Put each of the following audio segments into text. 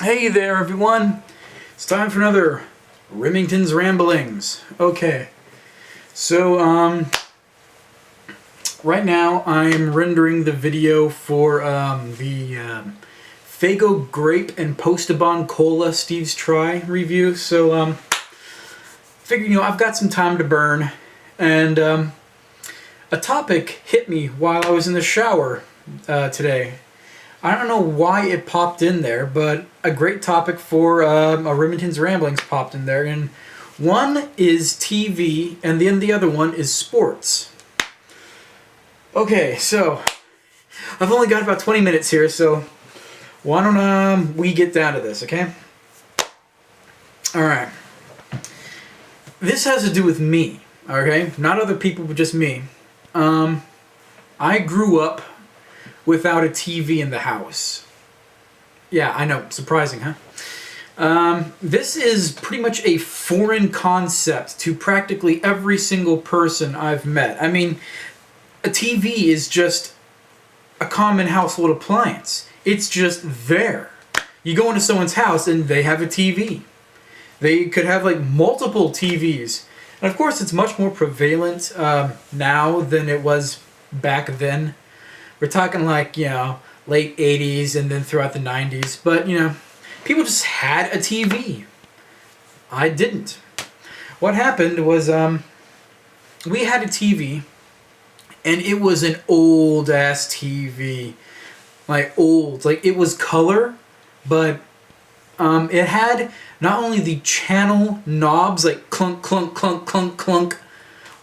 Hey there, everyone. It's time for another Remington's Ramblings. Okay, so right now I'm rendering the video for the Fago Grape and Postobon Cola Steve's Try review. So figured, I've got some time to burn, and a topic hit me while I was in the shower today. I don't know why it popped in there, but a great topic for a Remington's Ramblings popped in there. And one is TV, and then the other one is sports. Okay, so I've only got about 20 minutes here, so why don't we get down to this, okay? Alright. This has to do with me, okay? Not other people, but just me. I grew up without a TV in the house. Yeah, I know, surprising, huh? This is pretty much a foreign concept to practically every single person I've met. I mean, a TV is just a common household appliance. It's just there. You go into someone's house and they have a TV. They could have like multiple TVs. And of course, it's much more prevalent now than it was back then. We're talking like, late 80s and then throughout the 90s. But, people just had a TV. I didn't. What happened was we had a TV, and it was an old-ass TV. Like, old. Like, it was color, but it had not only the channel knobs, like clunk, clunk, clunk, clunk, clunk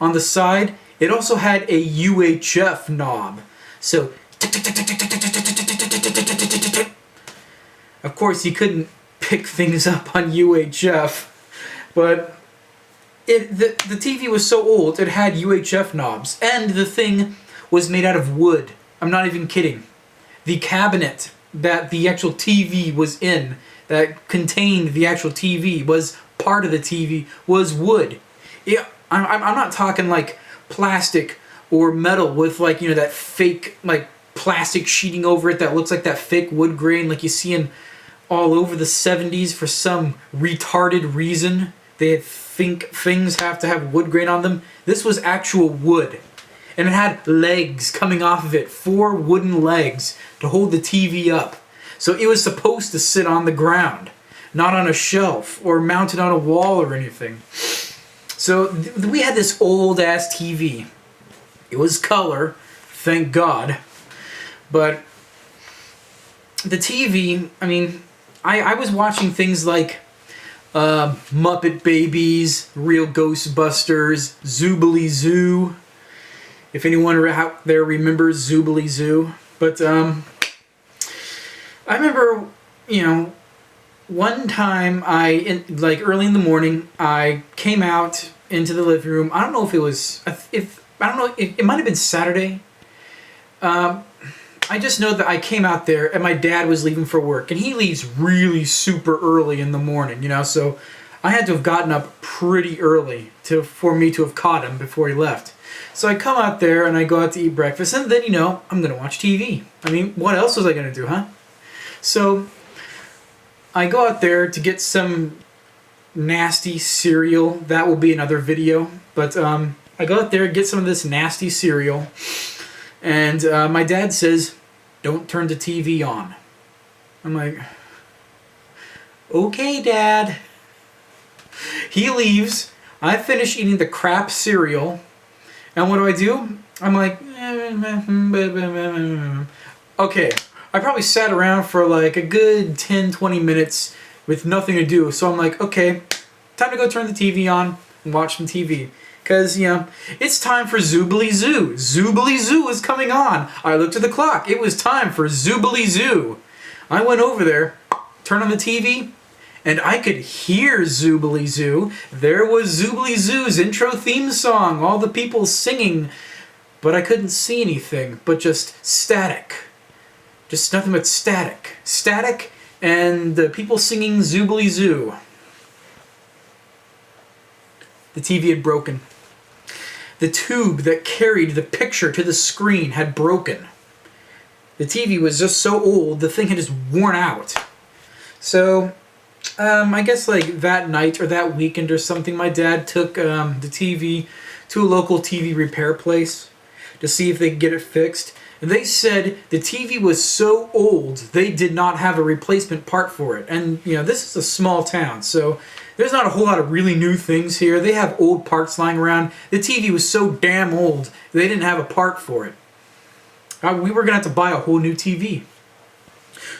on the side, it also had a UHF knob. So, of course, you couldn't pick things up on UHF, but the TV was so old, it had UHF knobs, and the thing was made out of wood. I'm not even kidding. The cabinet that the actual TV was in, that contained the actual TV, was part of the TV, was wood. Yeah, I'm not talking like plastic or metal with like, that fake like plastic sheeting over it that looks like that fake wood grain like you see in all over the 70s for some retarded reason. They think things have to have wood grain on them. This was actual wood. And it had legs coming off of it, 4 wooden legs to hold the TV up. So it was supposed to sit on the ground, not on a shelf or mounted on a wall or anything. So we had this old ass TV. It was color, thank God. But the TV, I mean, I was watching things like Muppet Babies, Real Ghostbusters, Zoobilee Zoo. If anyone out there remembers Zoobilee Zoo. But I remember, one time like early in the morning, I came out into the living room. I don't know if it was, it might have been Saturday. I just know that I came out there and my dad was leaving for work, and he leaves really super early in the morning, so I had to have gotten up pretty early for me to have caught him before he left. So I come out there and I go out to eat breakfast, and then, I'm going to watch TV. I mean, what else was I going to do, huh? So I go out there to get some nasty cereal. That will be another video. But I go out there and get some of this nasty cereal, and my dad says, "Don't turn the TV on." I'm like, "Okay, Dad." He leaves. I finish eating the crap cereal. And what do? I'm like, okay. I probably sat around for like a good 10-20 minutes with nothing to do. So I'm like, okay, time to go turn the TV on and watch some TV. Because, it's time for Zoobilee Zoo. Zoobilee Zoo is coming on. I looked at the clock. It was time for Zoobilee Zoo. I went over there, turned on the TV, and I could hear Zoobilee Zoo. There was Zoobilee Zoo's intro theme song, all the people singing, but I couldn't see anything, but just static. Just nothing but static. Static and the people singing Zoobilee Zoo. The TV had broken. The tube that carried the picture to the screen had broken. The TV was just so old, the thing had just worn out. So, I guess like that night or that weekend or something, my dad took the TV to a local TV repair place to see if they could get it fixed. And they said the TV was so old they did not have a replacement part for it. And this is a small town, so there's not a whole lot of really new things here. They have old parts lying around. The TV was so damn old they didn't have a part for it. We were gonna have to buy a whole new TV.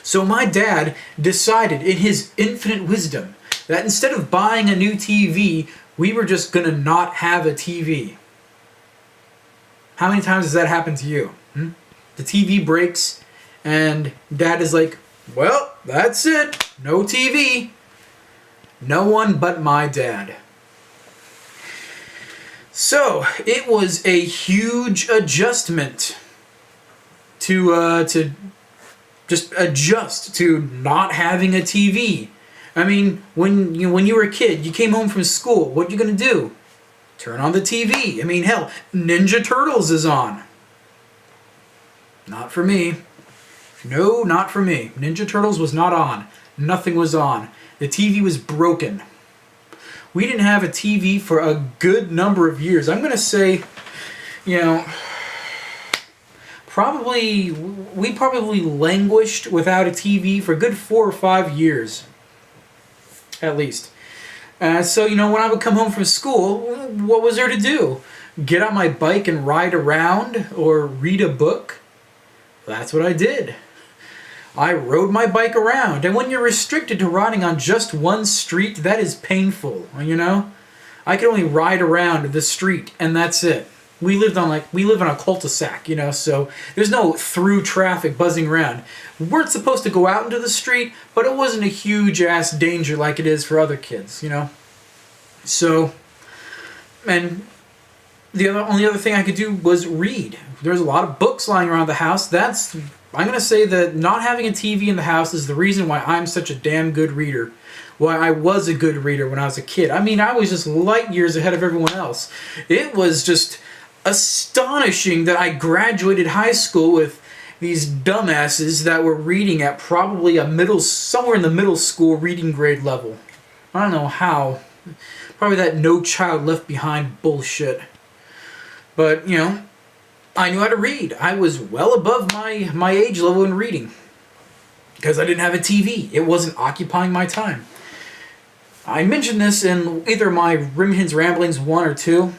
So my dad decided in his infinite wisdom that instead of buying a new TV, we were just gonna not have a TV. How many times has that happened to you? The TV breaks and Dad is like, well, that's it. No TV. No one but my dad. So it was a huge adjustment to just adjust to not having a TV. I mean, when you were a kid, you came home from school, what you gonna do? Turn on the TV. I mean, hell, Ninja Turtles is on. Not for me. No, not for me. Ninja Turtles was not on. Nothing was on. The TV was broken. We didn't have a TV for a good number of years. I'm gonna say, we probably languished without a TV for a good 4 or 5 years, at least. So when I would come home from school, what was there to do? Get on my bike and ride around or read a book? That's what I did. I rode my bike around, and when you're restricted to riding on just one street, that is painful, I could only ride around the street, and that's it. We live on a cul-de-sac, so there's no through traffic buzzing around. We weren't supposed to go out into the street, but it wasn't a huge-ass danger like it is for other kids, So, and the only other thing I could do was read. There's a lot of books lying around the house. I'm going to say that not having a TV in the house is the reason why I'm such a damn good reader. Why I was a good reader when I was a kid. I mean, I was just light years ahead of everyone else. It was just astonishing that I graduated high school with these dumbasses that were reading at probably somewhere in the middle school reading grade level. I don't know how. Probably that No Child Left Behind bullshit. But, I knew how to read. I was well above my age level in reading. Because I didn't have a TV. It wasn't occupying my time. I mentioned this in either my Remington's Ramblings 1 or 2.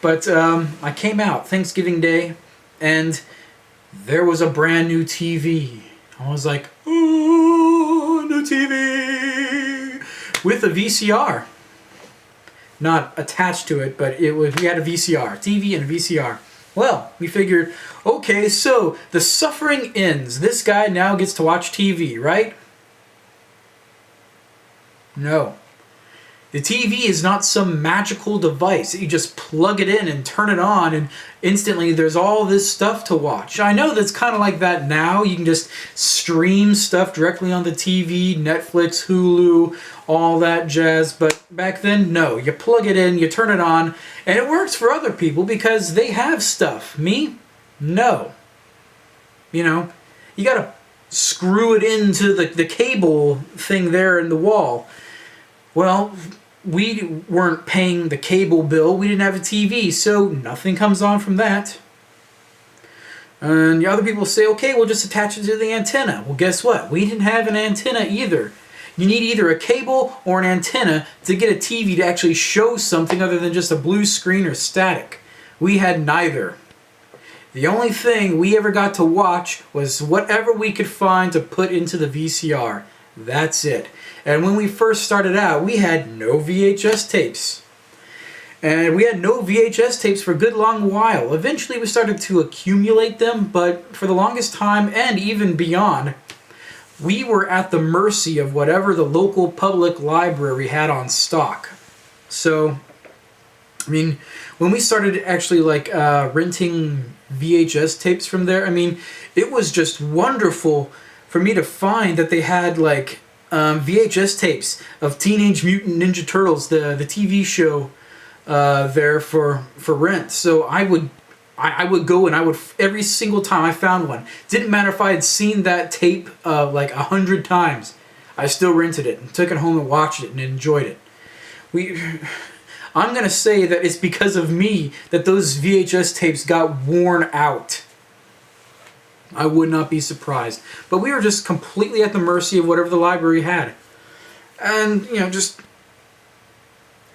But I came out Thanksgiving Day, and there was a brand new TV. I was like, ooh, new TV! With a VCR. Not attached to it, but we had a VCR. TV and a VCR. Well, we figured, okay, so the suffering ends. This guy now gets to watch TV, right? No. The TV is not some magical device that you just plug it in and turn it on and instantly there's all this stuff to watch. I know that's kind of like that now. You can just stream stuff directly on the TV, Netflix, Hulu, all that jazz. But back then, no. You plug it in, you turn it on, and it works for other people because they have stuff. Me? No. You gotta screw it into the cable thing there in the wall. Well, we weren't paying the cable bill. We didn't have a TV, so nothing comes on from that. And the other people say, okay, we'll just attach it to the antenna. Well, guess what? We didn't have an antenna either. You need either a cable or an antenna to get a TV to actually show something other than just a blue screen or static. We had neither. The only thing we ever got to watch was whatever we could find to put into the VCR. That's it. And when we first started out, we had no VHS tapes. And we had no VHS tapes for a good long while. Eventually we started to accumulate them, but for the longest time and even beyond, we were at the mercy of whatever the local public library had on stock. So, I mean, when we started actually renting VHS tapes from there, I mean, it was just wonderful for me to find that they had VHS tapes of Teenage Mutant Ninja Turtles, the TV show, there for rent. So I would go and I would every single time I found one. Didn't matter if I had seen that tape 100 times. I still rented it and took it home and watched it and enjoyed it. I'm going to say that it's because of me that those VHS tapes got worn out. I would not be surprised. But we were just completely at the mercy of whatever the library had. And, just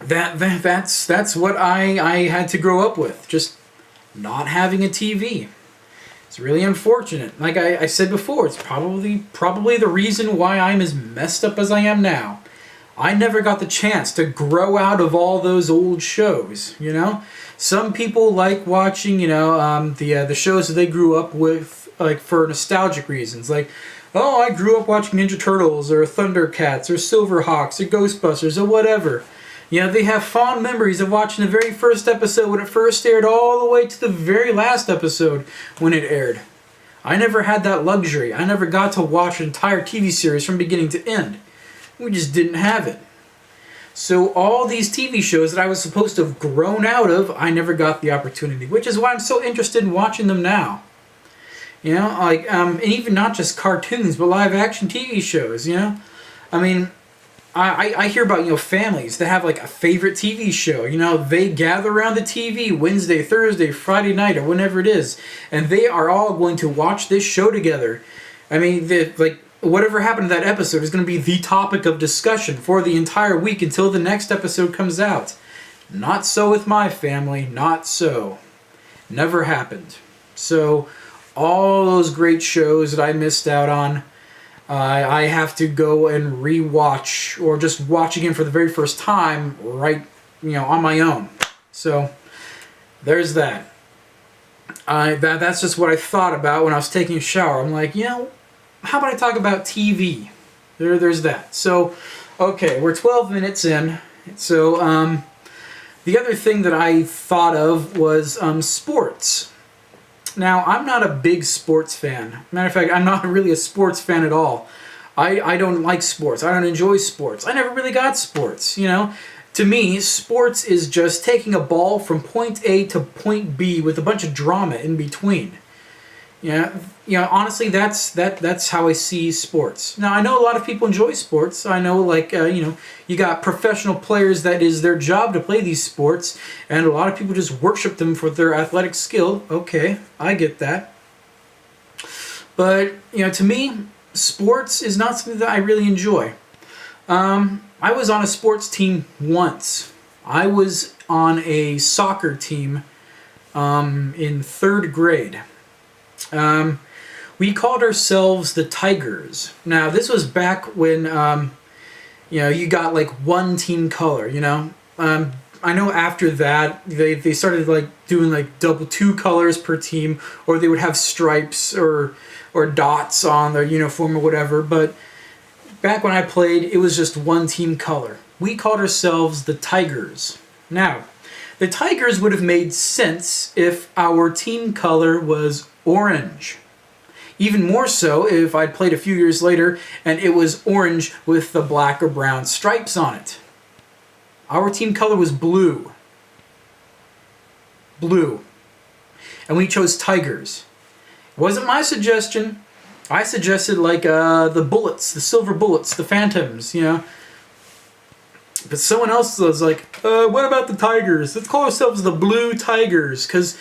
that's what I had to grow up with. Just not having a TV. It's really unfortunate. Like I said before, it's probably the reason why I'm as messed up as I am now. I never got the chance to grow out of all those old shows, Some people like watching, the shows that they grew up with, like, for nostalgic reasons. Like, oh, I grew up watching Ninja Turtles, or Thundercats, or Silverhawks, or Ghostbusters, or whatever. They have fond memories of watching the very first episode when it first aired all the way to the very last episode when it aired. I never had that luxury. I never got to watch an entire TV series from beginning to end. We just didn't have it. So all these TV shows that I was supposed to have grown out of, I never got the opportunity, which is why I'm so interested in watching them now. And even not just cartoons, but live action TV shows, I mean, I hear about, families that have, like, a favorite TV show. They gather around the TV Wednesday, Thursday, Friday night, or whenever it is, and they are all going to watch this show together. I mean, whatever happened to that episode is going to be the topic of discussion for the entire week until the next episode comes out. Not so with my family. Not so. Never happened. So, all those great shows that I missed out on, I have to go and re-watch, or just watch again for the very first time, right, on my own. So, there's that. That's just what I thought about when I was taking a shower. I'm like, how about I talk about TV? There's that. So, okay, we're 12 minutes in. So, the other thing that I thought of was sports. Now, I'm not a big sports fan. Matter of fact, I'm not really a sports fan at all. I don't like sports. I don't enjoy sports. I never really got sports, To me, sports is just taking a ball from point A to point B with a bunch of drama in between. Honestly, that's how I see sports. Now, I know a lot of people enjoy sports. I know, you got professional players that is their job to play these sports, and a lot of people just worship them for their athletic skill. Okay, I get that. But, to me, sports is not something that I really enjoy. I was on a sports team once. I was on a soccer team in 3rd grade. We called ourselves the Tigers. Now, this was back when, you got, like, one team color, I know after that, they started, like, doing, like, two colors per team, or they would have stripes or dots on their uniform or whatever, but back when I played, it was just one team color. We called ourselves the Tigers. Now, the Tigers would have made sense if our team color was orange. Even more so if I'd played a few years later and it was orange with the black or brown stripes on it. Our team color was blue. Blue. And we chose Tigers. It wasn't my suggestion. I suggested, like, the Bullets, the Silver Bullets, the Phantoms, But someone else was like, what about the Tigers? Let's call ourselves the Blue Tigers, because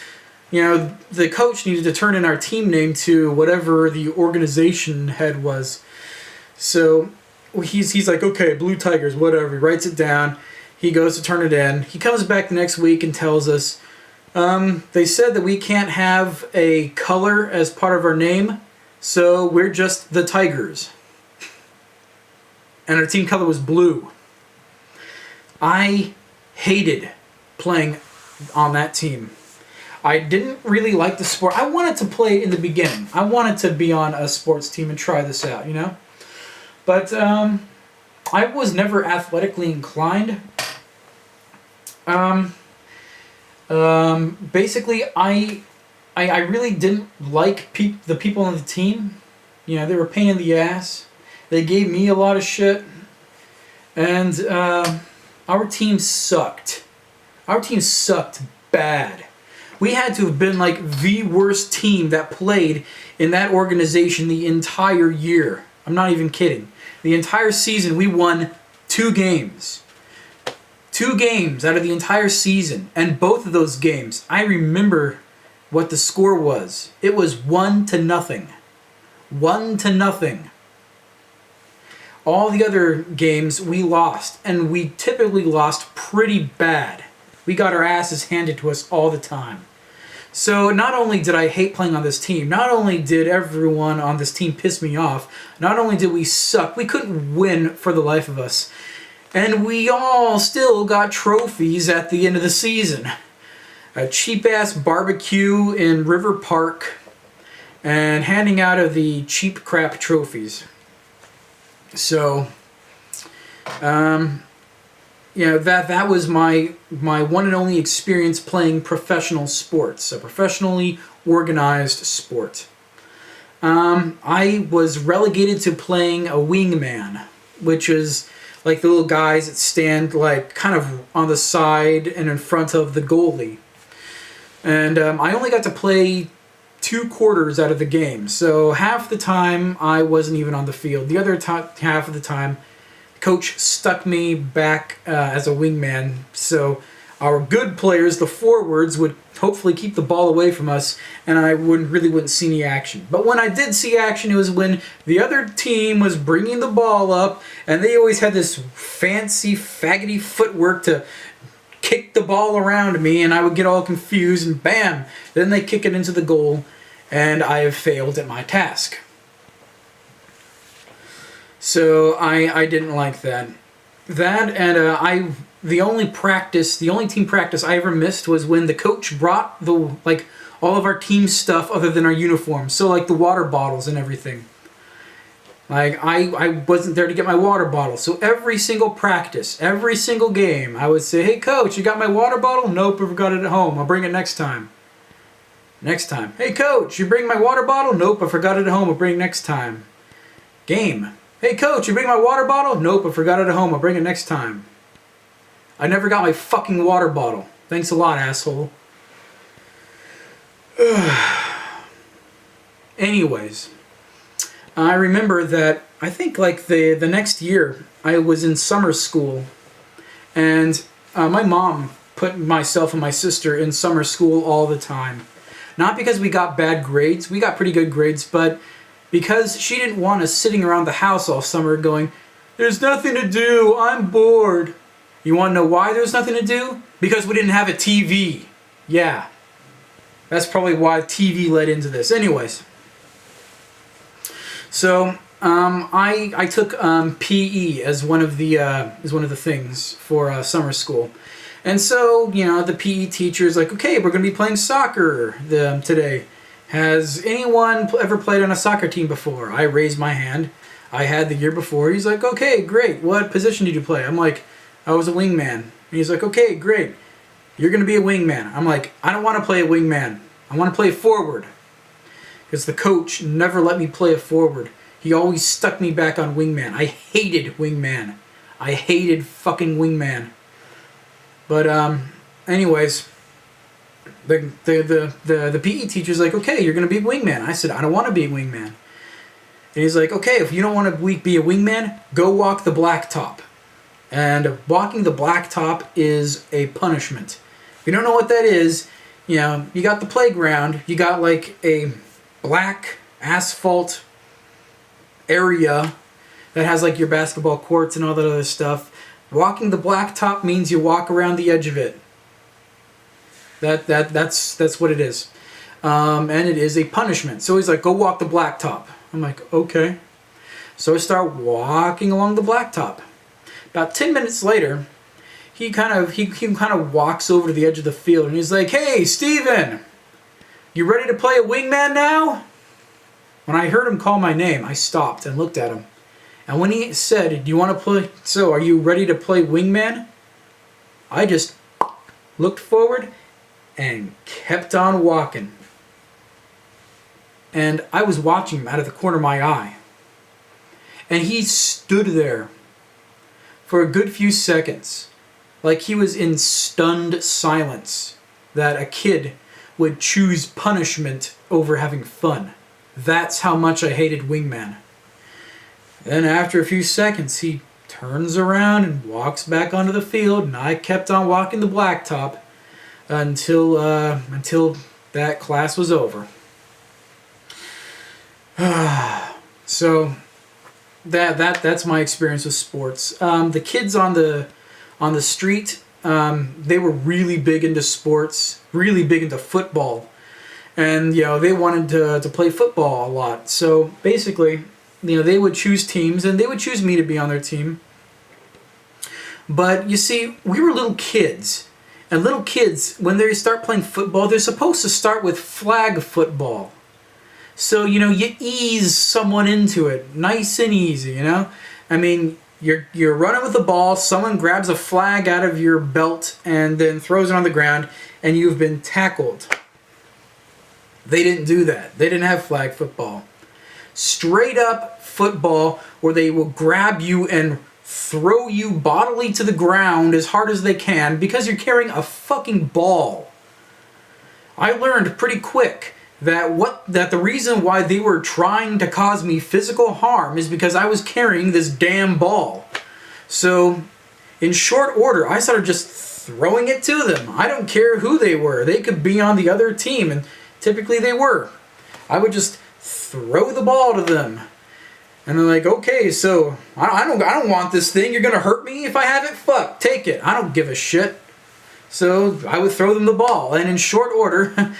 the coach needed to turn in our team name to whatever the organization head was. So he's like, okay, Blue Tigers, whatever. He writes it down. He goes to turn it in. He comes back the next week and tells us, they said that we can't have a color as part of our name, so we're just the Tigers. And our team color was blue. I hated playing on that team. I didn't really like the sport. I wanted to play in the beginning. I wanted to be on a sports team and try this out, But I was never athletically inclined. Basically, I really didn't like the people on the team. They were a pain in the ass. They gave me a lot of shit. And our team sucked. Our team sucked bad. We had to have been like the worst team that played in that organization the entire year. I'm not even kidding. The entire season, we won 2 games. 2 games out of the entire season. And both of those games, I remember what the score was. It was 1-0. 1-0. All the other games we lost, and we typically lost pretty bad. We got our asses handed to us all the time. So not only did I hate playing on this team, not only did everyone on this team piss me off, not only did we suck, we couldn't win for the life of us. And we all still got trophies at the end of the season. A cheap-ass barbecue in River Park, and handing out of the cheap crap trophies. So, that was my one and only experience playing professional sports, a professionally organized sport. I was relegated to playing a wingman, which is like the little guys that stand like kind of on the side and in front of the goalie. And I only got to play 2 quarters out of the game, so half the time I wasn't even on the field. The other half of the time, coach stuck me back as a wingman, so our good players, the forwards, would hopefully keep the ball away from us, and I wouldn't see any action. But when I did see action, it was when the other team was bringing the ball up, and they always had this fancy, faggoty footwork to kick the ball around me, and I would get all confused, and bam, then they kick it into the goal, and I have failed at my task. So I didn't like that. That and the only team practice I ever missed was when the coach brought all of our team stuff other than our uniforms, so like the water bottles and everything. Like, I wasn't there to get my water bottle. So every single practice, every single game, I would say, "Hey, coach, you got my water bottle?" "Nope, I forgot it at home. I'll bring it next time." Next time. "Hey, coach, you bring my water bottle?" "Nope, I forgot it at home. I'll bring it next time." Game. "Hey, coach, you bring my water bottle?" "Nope, I forgot it at home. I'll bring it next time." I never got my fucking water bottle. Thanks a lot, asshole. Anyways. I remember that I think like the next year I was in summer school, and my mom put myself and my sister in summer school all the time. Not because we got bad grades, we got pretty good grades, but because she didn't want us sitting around the house all summer going, "There's nothing to do, I'm bored." You want to know why there's nothing to do? Because we didn't have a TV. Yeah. That's probably why TV led into this. Anyways. So I took PE as one of the things for summer school, and so the PE teacher's like, "Okay, we're going to be playing soccer today. Has anyone ever played on a soccer team before?" I raised my hand. I had the year before. He's like, "Okay, great. What position did you play?" I'm like, "I was a wingman." And he's like, "Okay, great. You're going to be a wingman." I'm like, "I don't want to play a wingman. I want to play forward." Because the coach never let me play a forward. He always stuck me back on wingman. I hated wingman. I hated fucking wingman. But anyways, the PE teacher's like, "Okay, you're gonna be a wingman." I said, "I don't want to be a wingman." And he's like, "Okay, if you don't want to be a wingman, go walk the blacktop." And walking the blacktop is a punishment. If you don't know what that is, you got the playground, you got like a black asphalt area that has like your basketball courts and all that other stuff. Walking the blacktop means you walk around the edge of it. That's what it is. And it is a punishment. So he's like, "Go walk the blacktop." I'm like, "Okay." So I start walking along the blacktop. About 10 minutes later, he kind of walks over to the edge of the field and he's like, "Hey, Steven, you ready to play a wingman now?" When I heard him call my name, I stopped and looked at him. And when he said, "Do you want to play? So, are you ready to play wingman?" I just looked forward and kept on walking. And I was watching him out of the corner of my eye. And he stood there for a good few seconds, like he was in stunned silence that a kid would choose punishment over having fun. That's how much I hated wingman. Then after a few seconds, he turns around and walks back onto the field, and I kept on walking the blacktop until that class was over. So that's my experience with sports. The kids on the street, they were really big into sports, really big into football, and they wanted to play football a lot. So basically, they would choose teams, and they would choose me to be on their team. But you see, we were little kids. And little kids, when they start playing football, they're supposed to start with flag football. So, you ease someone into it, nice and easy, I mean, you're running with the ball, someone grabs a flag out of your belt and then throws it on the ground, and you've been tackled. They didn't do that. They didn't have flag football. Straight up football, where they will grab you and throw you bodily to the ground as hard as they can because you're carrying a fucking ball. I learned pretty quick that the reason why they were trying to cause me physical harm is because I was carrying this damn ball. So, in short order, I started just throwing it to them. I don't care who they were. They could be on the other team, and typically they were. I would just throw the ball to them. And they're like, okay, so I don't want this thing. You're gonna hurt me if I have it? Fuck, take it. I don't give a shit. So I would throw them the ball, and in short order,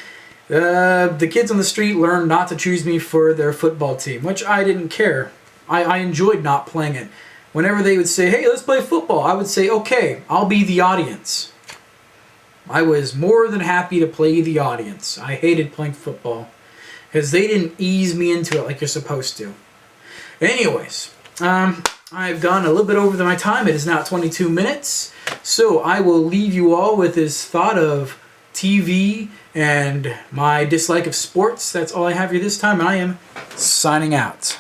the kids on the street learned not to choose me for their football team, which I didn't care. I enjoyed not playing it. Whenever they would say, hey, let's play football, I would say, okay, I'll be the audience. I was more than happy to play the audience. I hated playing football because they didn't ease me into it like you're supposed to. Anyways, I've gone a little bit over my time. It is now 22 minutes. So I will leave you all with this thought of TV and my dislike of sports. That's all I have here this time. I am signing out.